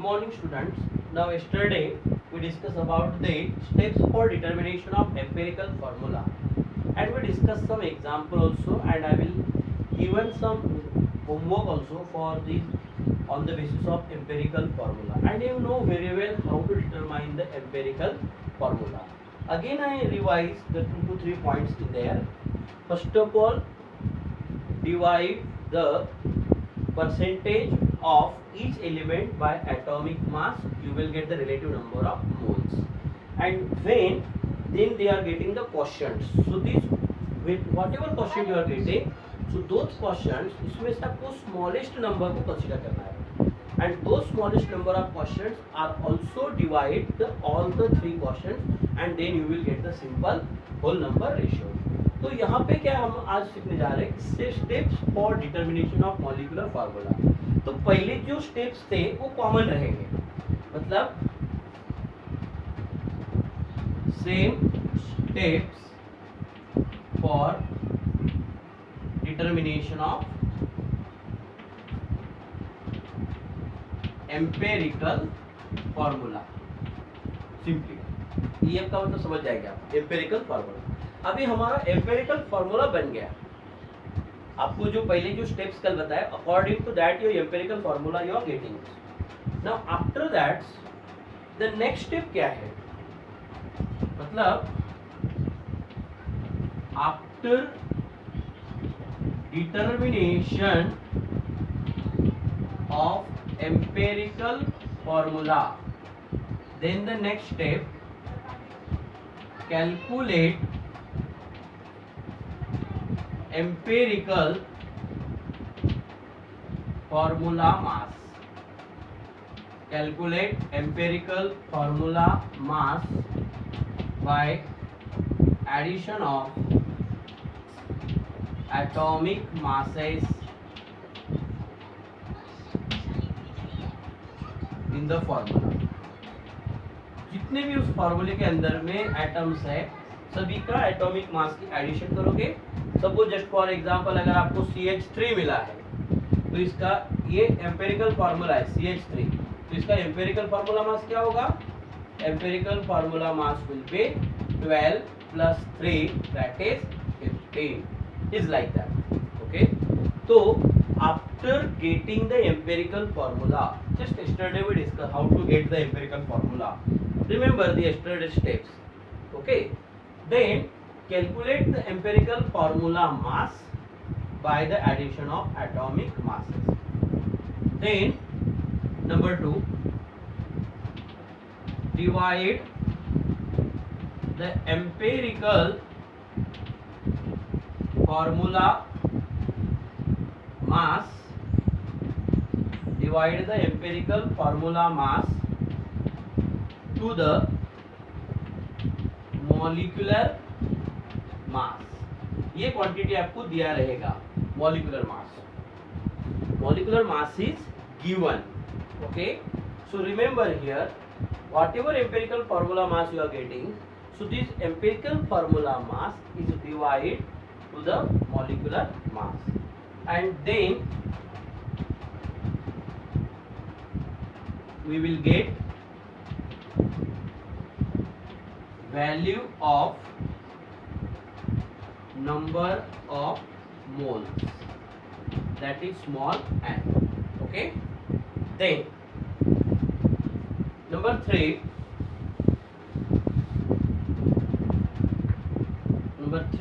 morning students. Now yesterday we discussed about the steps for determination of empirical formula and we discussed some example also, and I will given some homework also for this on the basis of empirical formula, and you know very well how to determine the empirical formula. Again I revise the 2 to 3 points in there. First of all, divide the percentage of each element by atomic mass, you will get the relative number of moles, and when then they are getting the quotients. So this with whatever quotient you are getting, so those quotients इसमें से आपको smallest number को consider करना है, and those smallest number of quotients are also divide the all the three quotients, and then you will get the simple whole number ratio. तो यहाँ पे क्या हम आज सीखने जा रहे हैं, steps for determination of molecular formula. तो पहले जो स्टेप्स थे वो कॉमन रहेंगे, मतलब same steps for determination of empirical formula. Simply ये आपका मतलब समझ जाएगा आप, एम्पेरिकल फार्मूला. अभी हमारा एम्पेरिकल फार्मूला बन गया. आपको जो पहले जो स्टेप्स कल बताया, according to that your empirical formula you are getting. Now after that the next step क्या है, मतलब after determination of empirical formula, then the next step calculate empirical formula mass. Calculate empirical formula mass by addition of atomic masses in the formula. जितने भी उस फॉर्मूले के अंदर में एटम्स है, सभी का एटॉमिक मास की एडिशन करोगे. सपोज जस्ट फॉर एग्जांपल अगर आपको CH3 मिला है, तो इसका ये एम्पेरिकल फार्मूला है CH3, तो इसका एम्पेरिकल फार्मूला मास क्या होगा, empirical formula mass will B 12 plus 3 that is 15 is like that. Okay, so after getting the empirical formula, just yesterday we discussed how to get the empirical formula. Remember the yesterday steps. Okay, then calculate the empirical formula mass by the addition of atomic masses. Then number 2, divide the empirical formula mass, divide the empirical formula mass to the molecular मास. ये quantity आपको दिया रहेगा, molecular mass. Molecular mass is given. Okay, so remember here whatever empirical formula mass you are getting, so this empirical formula mass is divided to the molecular mass, and then we will get value of number of moles, that is small n. Okay, then number 3,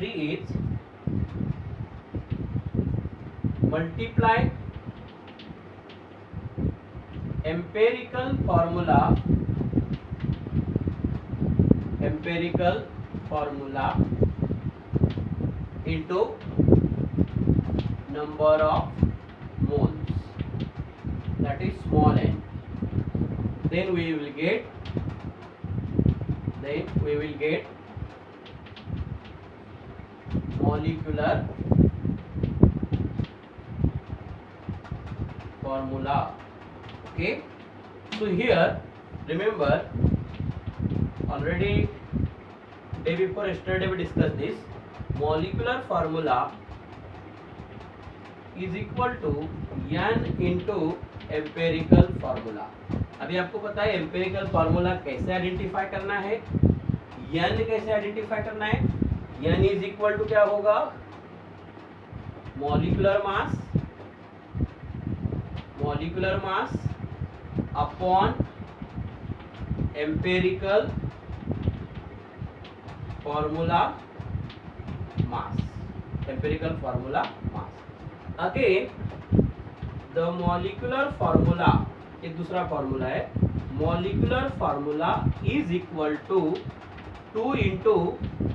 is multiply empirical formula into number of moles, that is small n. Then we will get molecular formula. Okay, so here remember already day before yesterday we discussed this. Molecular formula is equal to n into empirical formula. अभी आपको पता है empirical formula कैसे identify करना है, n कैसे identify करना है। n इज इक्वल टू क्या होगा, molecular mass upon empirical formula mass, empirical formula mass. Again the molecular formula, एक दूसरा फॉर्मूला है, molecular formula is equal to 2 into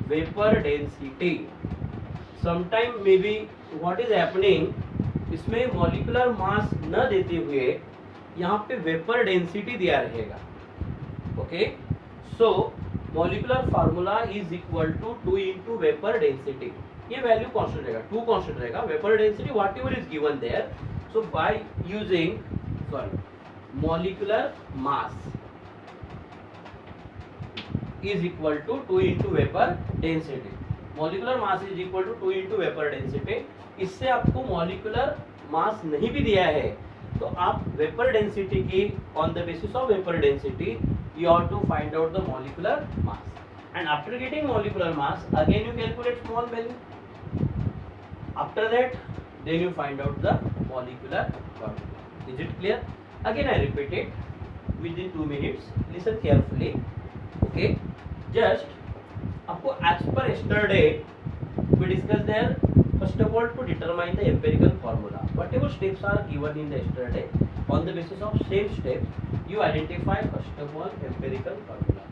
vapour density. Sometime may be what is happening, इसमें molecular mass न देते हुए यहाँ पे वेपर डेंसिटी दिया रहेगा। Okay, so molecular formula is equal to 2 into vapour density. ये वैल्यू कांस्टेंट रहेगा, 2 कांस्टेंट रहेगा, vapour density what ever is given there. So by using molecular mass is equal to 2 into vapour density, molecular mass is equal to 2 into vapour density. इससे आपको molecular mass नहीं भी दिया है तो आप वेपर डेंसिटी की, on the basis of vapour density you have to find out the molecular mass, and after getting molecular mass again you calculate small value, after that then you find out the molecular formula. Is it clear? Again I repeat it within 2 minutes, listen carefully. Okay, just आपको as per yesterday we discussed there, first of all to determine the empirical formula, whatever steps are given in the yesterday, on the basis of same steps you identify first of all empirical formula.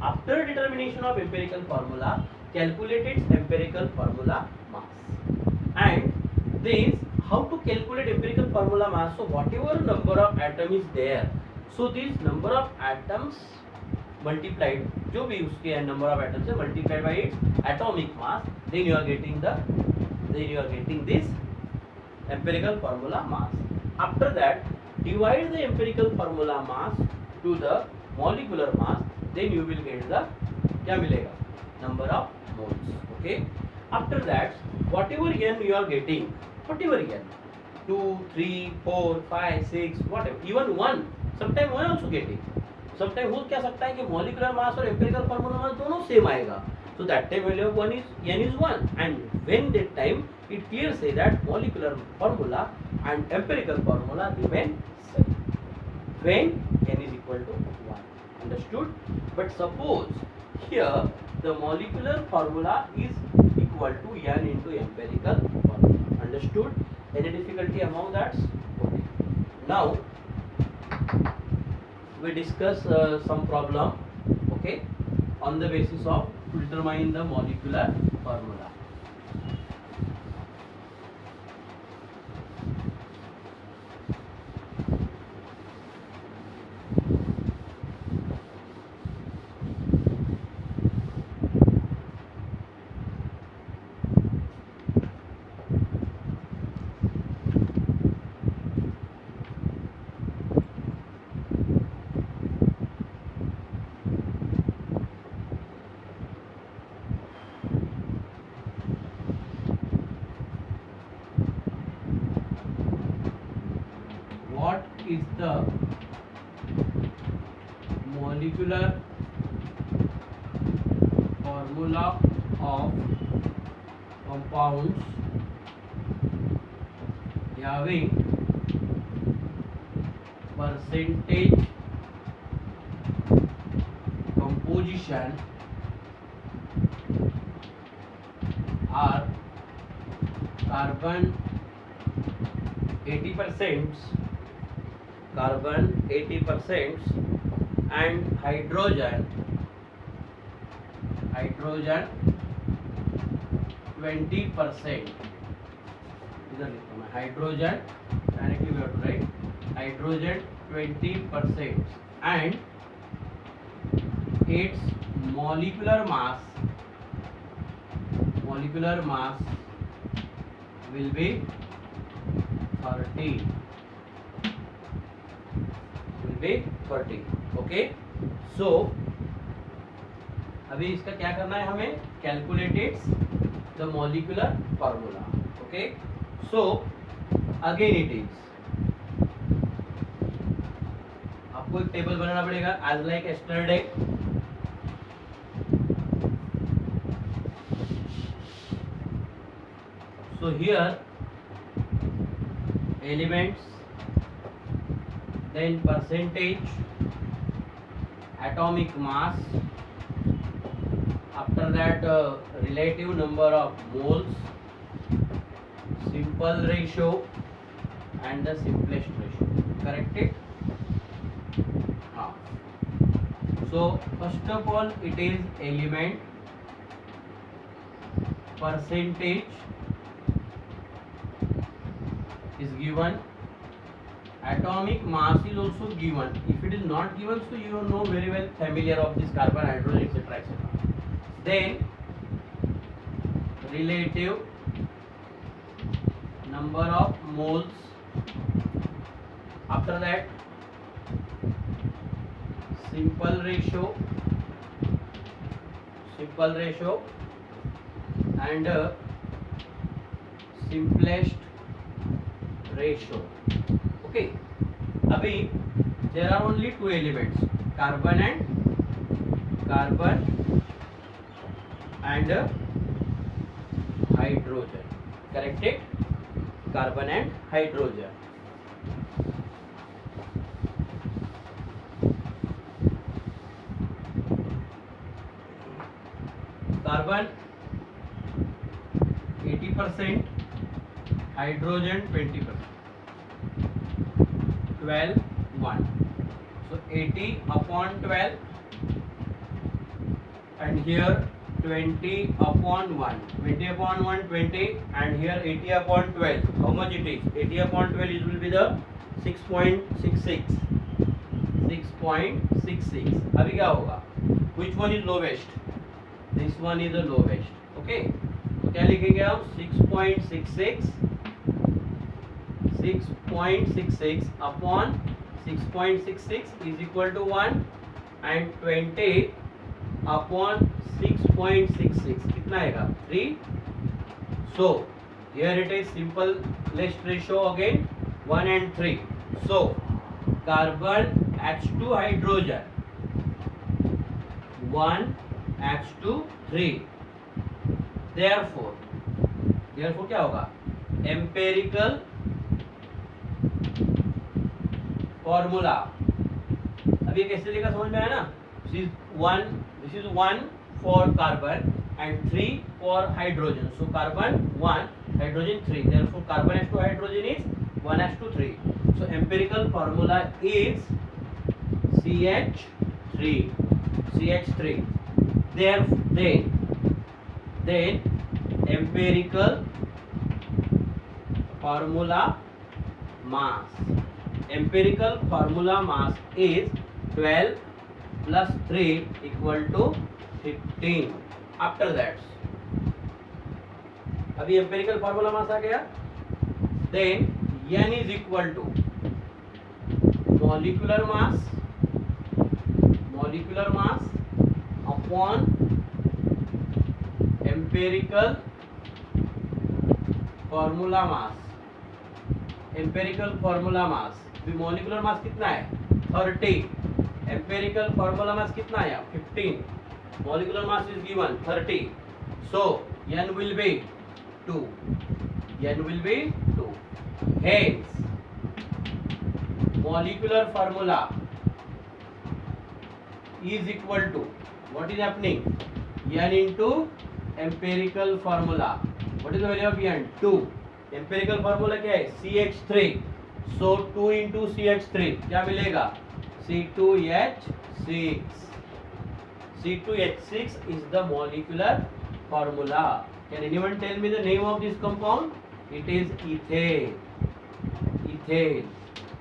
After determination of empirical formula, calculate its empirical formula mass. And this, how to calculate empirical formula mass? So whatever number of atom is there, so this number of atoms multiplied, जो भी उसके number of atoms है multiplied by its atomic mass, then you are getting this empirical formula mass. After that, divide the empirical formula mass to the molecular mass, then you will get the, क्या मिलेगा, number of moles. Okay, after that whatever n you are getting, whatever n, 2 3 4 5 6 whatever, even 1, sometime 1 also getting, sometime हो क्या सकता है कि molecular mass और empirical formula mass दोनों same आएगा, so that time value of 1 is n is 1, and when that time it clearly say that molecular formula and empirical formula remain same when n is equal to 1. Understood? But suppose here the molecular formula is equal to n into empirical formula. Understood? Any difficulty among that? Okay. Now we discuss some problem, okay, on the basis of to determine the molecular formula. What is the molecular formula of compounds having percentage composition are carbon 80%, and hydrogen 20%. इधर लिखता हूँ hydrogen, directly we have to write hydrogen 20%, and its molecular mass will be 30. Okay, so अभी इसका क्या करना है हमें, calculate its the molecular formula. Okay, so again it is, आप आपको एक टेबल बनाना पड़ेगा as like yesterday. So here elements, then percentage, atomic mass, after that relative number of moles, simple ratio and the simplest ratio. Correct it? So first of all it is element, percentage is given, atomic mass is also given. If it is not given, so you know very well, familiar of this carbon, hydrogen, etc., etc. Then relative number of moles, after that simple ratio and simplest ratio. Okay, abhi there are only two elements, carbon and hydrogen. Correct it? Carbon and hydrogen. Carbon 80%, hydrogen 20%. 12 1. So 80 upon 12 and here 20 upon 1. 20 upon 1 20 and here 80 upon 12. How much it is? 80 upon 12 it will be the 6.66. 6.66. अभी क्या होगा? Which one is lowest? This one is the lowest. Okay. तो क्या लिखेंगे हम? 6.66 upon 6.66 is equal to 1 and 20 upon 6.66 कितना आएगा? 3. So here it is simplest ratio again 1 and 3. So carbon H2 hydrogen 1 H2 3. Therefore क्या होगा? Empirical formula. अब ये कैसे लिखा समझ में आया ना? This is 1 for carbon and 3 for hydrogen. So carbon 1, hydrogen 3. Therefore carbon H2 hydrogen is 1:3. So empirical formula is CH3. Then empirical formula mass. Empirical formula mass is 12 plus 3 equal to 15. After that, अभी empirical formula mass आ गया. Then N is equal to molecular mass upon empirical formula mass. अभी molecular mass कितना है? 30. Empirical formula mass कितना है? 15. Molecular mass is given 30. So N will be 2. Hence molecular formula is equal to, what is happening? N into empirical formula. What is the value of N? 2. Empirical formula क्या है? CH3. So 2 into CH3 क्या मिलेगा? C2H6. C2H6 is the molecular formula. Can anyone tell me the name of this compound? It is ethane.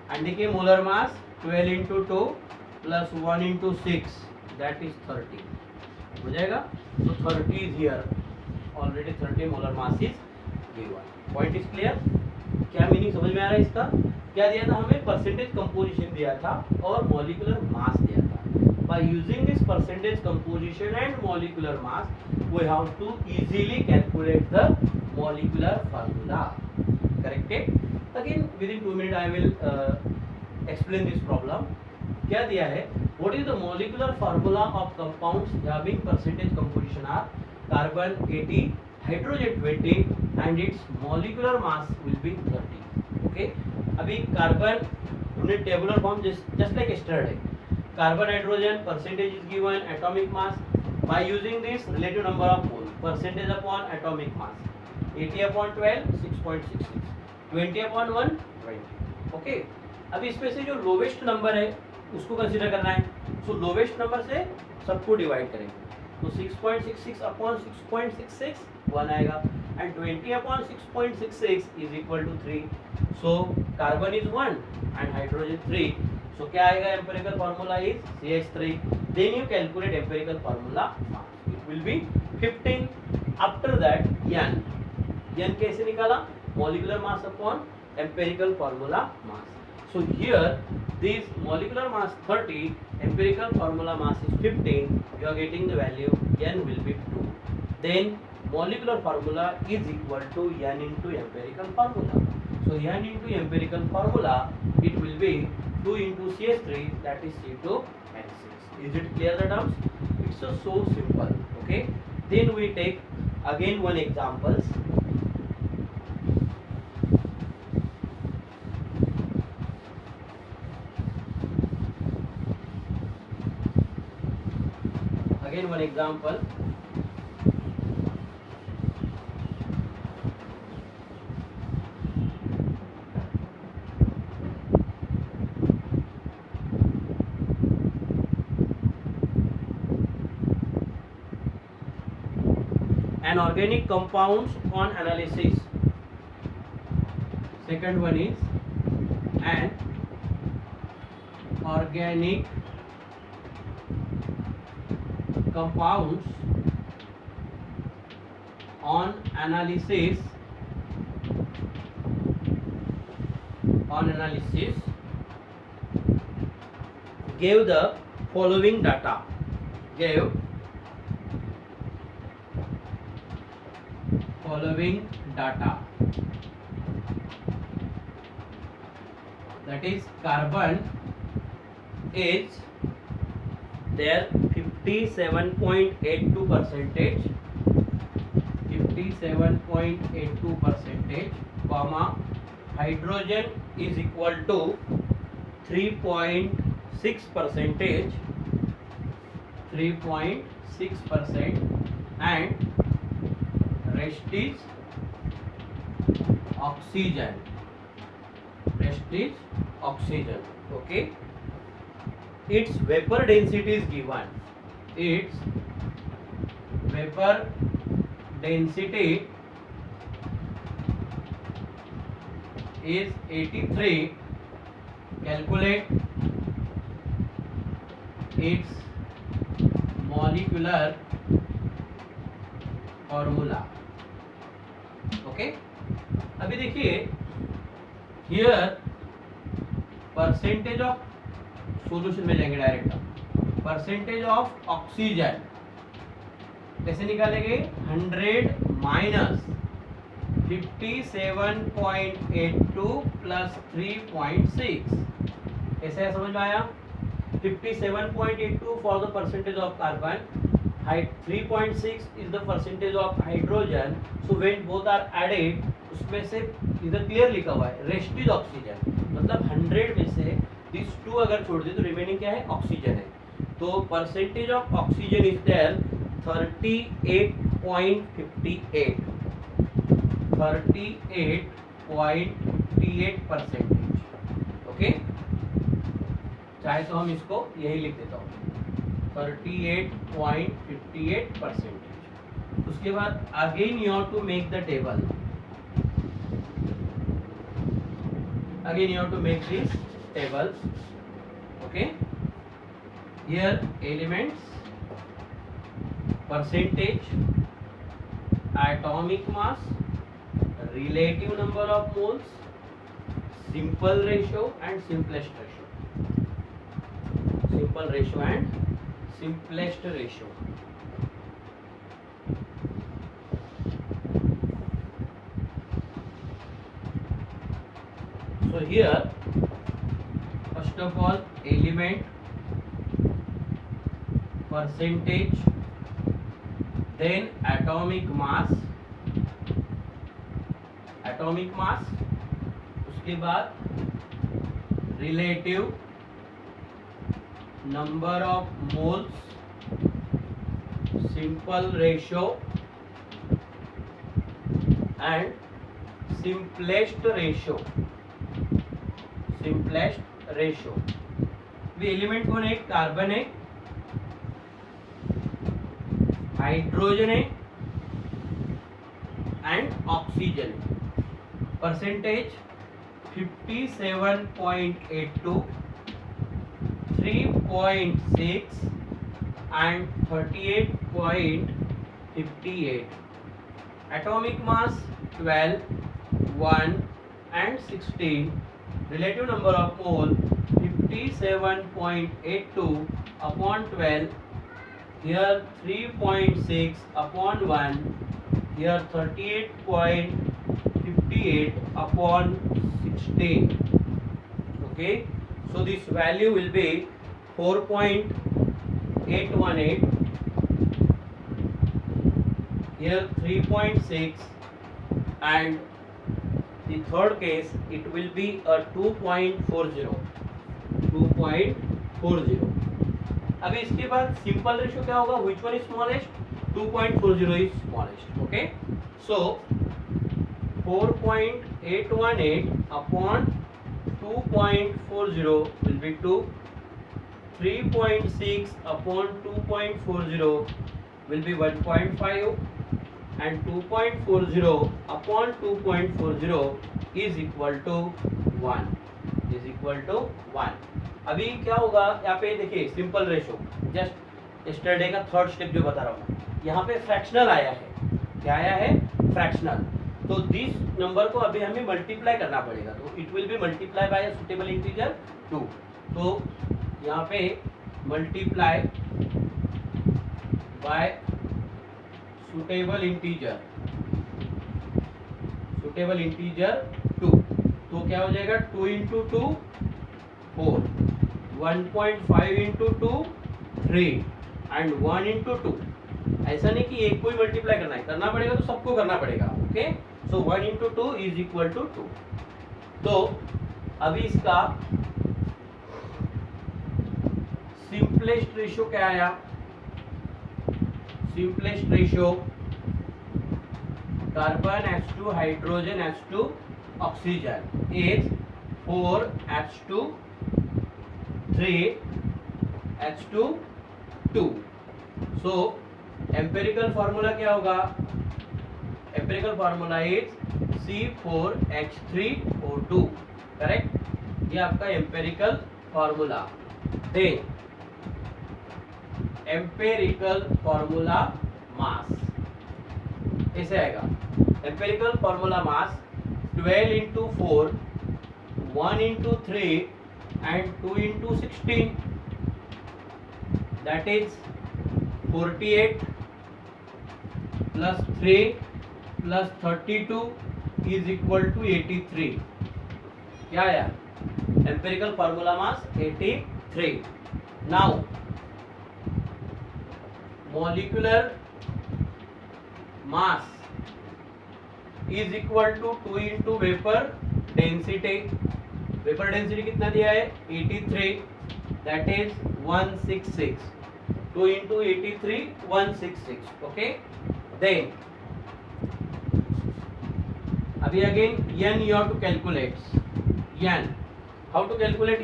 And देखिए molar mass 12 into 2 plus 1 into 6, that is 30. हो जाएगा? So 30 is here. Already 30 molar mass is given. Point is clear? क्या meaning समझ में आ रहा है इसका? क्या दिया था हमें? परसेंटेज कंपोजिशन दिया था और मॉलिक्यूलर मास दिया था. By using this percentage composition and molecular mass, we have to easily calculate the molecular formula. Correct it? Again, within 2 minutes I will explain this problem. क्या दिया है, what is the molecular formula of compounds having percentage composition are carbon 80, hydrogen 20 and its molecular mass will be 30. Okay, अभी carbon हमने tabular form just like yesterday, carbon hydrogen percentage is given, atomic mass by using this relative number of mole, percentage upon atomic mass, 80 upon 12 6.66, 20 upon 1 20. Okay, अब इसमें से जो lowest number है उसको consider करना है. सो लोवेस्ट नंबर से सबको डिवाइड करेंगे, तो 6.66 अपॉन 6.66 1 आएगा and 20 upon 6.66 is equal to 3. So carbon is 1 and hydrogen 3. So क्या आएगा, empirical formula is CH3. Then you calculate empirical formula mass. It will be 15. After that N. N कैसे निकाला, molecular mass upon empirical formula mass. So here this molecular mass 30, empirical formula mass is 15. You are getting the value N will be 2. Then molecular formula is equal to N into empirical formula. So N into empirical formula, it will be 2 into CH3, that is C2H6. Is it clear the terms? It's so simple. Okay, then we take again one examples. Again one example. An organic compounds on analysis. Second one is an organic compounds on analysis gave the following data. Gave following data, that is carbon is there 57.82 percentage, 57.82 percentage, comma hydrogen is equal to 3.6 percentage, 3.6%, and rest is oxygen, rest is oxygen. Okay, its vapor density is given, its vapor density is 83. Calculate its molecular formula. Okay, अभी देखिए here percentage of solution में जाएंगे direct. Percentage of oxygen कैसे निकालेंगे, 100 minus 57.82 plus 3.6. कैसे है, समझ में आया. 57.82 for the percentage of carbon, 3.6 is the percentage of hydrogen. So when both are added, उसमें से इधर क्लियर लिखा हुआ है रेस्ट इज ऑक्सीजन, मतलब 100 में से दिस 2 अगर छोड़ दे तो रिमेनिंग क्या है, ऑक्सीजन है. तो percentage of oxygen is there 38.58, 38.58%. Okay, चाहे तो हम इसको यही लिख देता हूँ 38.58%. उसके बाद again you have to make the table, again you have to make this table. Okay, here elements, percentage, atomic mass, relative number of moles, simple ratio and simplest ratio, simple ratio and simplest ratio. So here first of all element, percentage, then atomic mass, उसके बाद relative number of moles, simple ratio and simplest ratio. भी element कौन है? Carbon है, hydrogen है and oxygen है। Percentage 57.82, 3.6 and 38.58. Atomic mass 12, 1 and 16. Relative number of mole 57.82 upon 12. Here 3.6 upon 1. Here 38.58 upon 16. Okay, so this value will be 4.818. Here 3.6 and the third case it will be a 2.40. अभी इसके बाद simple ratio क्या होगा? which one is smallest? 2.40 is smallest. Okay, so 4.818 upon 2.40 will be 2. 3.6 upon 2.40 will be 1.5 and 2.40 upon 2.40 is equal to 1. अभी क्या होगा? यहाँ पे देखिए सिंपल रेशो, जस्ट यस्टरडे का थर्ड स्टेप जो बता रहा हूँ, यहाँ पे फ्रैक्शनल आया है। क्या आया है? फ्रैक्शनल। तो दिस नंबर को अभी हमें मल्टीप्लाई करना पड़ेगा, तो it will be multiply by a suitable integer 2। तो यहाँ पे मल्टीप्लाई बाय सुटेबल इंटीजर 2, तो क्या हो जाएगा? 2 इंटू 2 4, 1.5 इंटू 2 3 एंड 1 इंटू 2। ऐसा नहीं कि एक को ही मल्टीप्लाई करना पड़ेगा, तो सबको करना पड़ेगा। Okay, so 1 into 2 is equal to 2। तो अभी इसका सिंपलेस्ट रेशियो क्या आया? Simplest ratio carbon H2 hydrogen H2 oxygen is 4H2 3H2 2। So empirical formula क्या होगा? Empirical formula is C4H3O2। Correct, ये आपका empirical formula. Then empirical formula mass ऐसे आएगा। Empirical formula mass 12 into 4, 1 into 3 and 2 into 16, that is 48 plus 3 plus 32 is equal to 83। क्या आया? Empirical formula mass 83। Now molecular mass is equal to 2 into vapor density. Vapor density कितना दिया है? 83, that is 166. 2 into 83 166. Okay, then अभी again n you have to calculate. n, how to calculate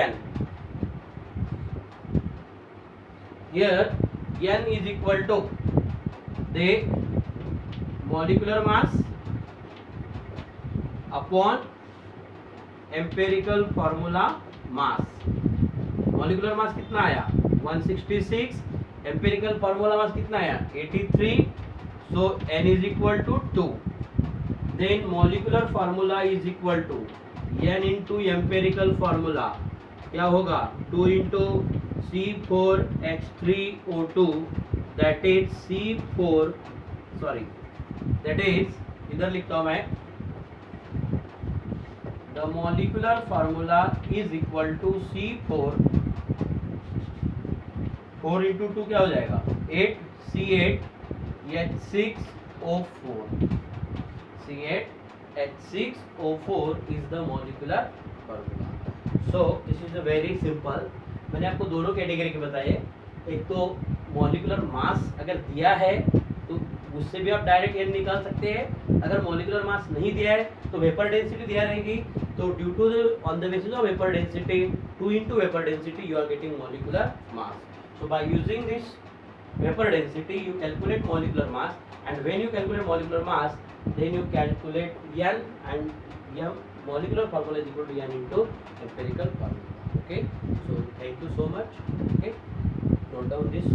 n? Here n is equal to the molecular mass upon empirical formula mass. molecular mass कितना आया? 166, empirical formula mass कितना आया? 83, so n is equal to 2. then molecular formula is equal to n into empirical formula क्या होगा? 2 into C4H3O2, that is इधर लिखता हूं मैं, the molecular formula is equal to 4 into 2 क्या हो जाएगा 8 C8H6O4 C8H6O4 is the molecular formula. So this is a very simple. मैंने आपको दोनों कैटेगरी के बताए, एक तो मॉलिकुलर मास अगर दिया है तो उससे भी आप डायरेक्ट n निकाल सकते हैं, अगर मॉलिकुलर मास नहीं दिया है तो वेपर डेंसिटी दिया रहेगी, तो due to on the basis of vapour density 2 into vapour density you are getting molecular mass. So by using this vapor density you calculate molecular mass, and when you calculate molecular mass then you calculate n, and m molecular formula is equal to n into empirical formula. Okay, so thank you so much. Okay, note down this.